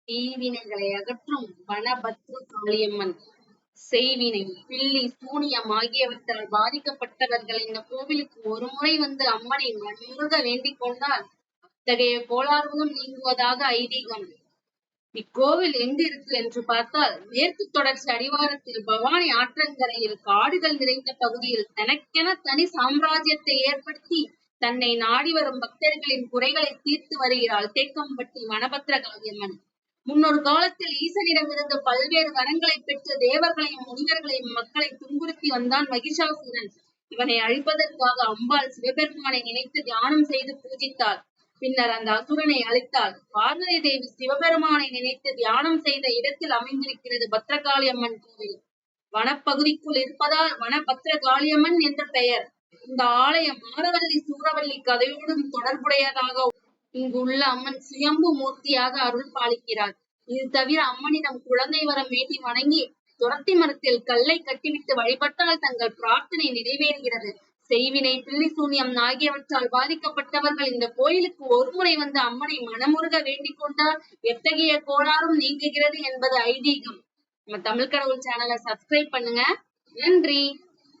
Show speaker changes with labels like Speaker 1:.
Speaker 1: தீவினைகளை அகற்றும் வனபத்ர காளியம்மன். செய்வினை, பில்லி, சூனியம் ஆகியவற்றால் பாதிக்கப்பட்டவர்கள் இந்த கோவிலுக்கு ஒருமுறை வந்து அம்மனை மனமுருக வேண்டிக் கொண்டால் அத்தகைய கோளாறுகளும் நீங்குவதாக ஐதீகம். இக்கோவில் எங்கு இருக்கு என்று பார்த்தால், மேற்கு தொடர்ச்சி அடிவாரத்தில் பவானி ஆற்றங்கரையில் காடுகள் நிறைந்த பகுதியில் தனக்கென தனி சாம்ராஜ்யத்தை ஏற்படுத்தி தன்னை நாடி வரும் பக்தர்களின் குறைகளை தீர்த்து வருகிறாள் தேக்கம்பட்டி வனபத்ர காளியம்மன். முன்னொரு காலத்தில் ஈசனிடமிருந்து பல்வேறு வரங்களை பெற்று தேவர்களையும் முனிவர்களையும் மக்களை துன்புறுத்தி வந்தான் மகிஷாசுரன். இவனை அழிப்பதற்காக அம்பாள் சிவபெருமானை நினைத்து தியானம் செய்து பூஜித்தாள். பின்னர் அந்த அசுரனை அழித்தாள். பார்வதி தேவி சிவபெருமானை நினைத்து தியானம் செய்த இடத்தில் அமைந்திருக்கிறது பத்ரகாளியம்மன் கோவில். வனப்பகுதிக்குள் இருப்பதால் வனபத்ரகாளியம்மன் என்ற பெயர். இந்த ஆலயம் மாரவல்லி சூரவல்லி கதையோடும் தொடர்புடையதாக இங்குள்ள அம்மன் சுயம்பு மூர்த்தியாக அருள் பாலிக்கிறார். இது தவிர அம்மனிடம் குழந்தை வரம் வேண்டி வணங்கி துரத்தி மரத்தில் கல்லை கட்டிவிட்டு வழிபட்டால் தங்கள் பிரார்த்தனை நிறைவேறுகிறது. செய்வினை, பில்லி சூனியம் ஆகியவற்றால் பாதிக்கப்பட்டவர்கள் இந்த கோயிலுக்கு ஒருமுறை வந்து அம்மனை மனமுருக வேண்டிக் கொண்டால் எத்தகைய கோளாறும் நீங்குகிறது என்பது ஐதீகம். நம்ம தமிழ் கடவுள் சேனலை சப்ஸ்கிரைப் பண்ணுங்க. நன்றி.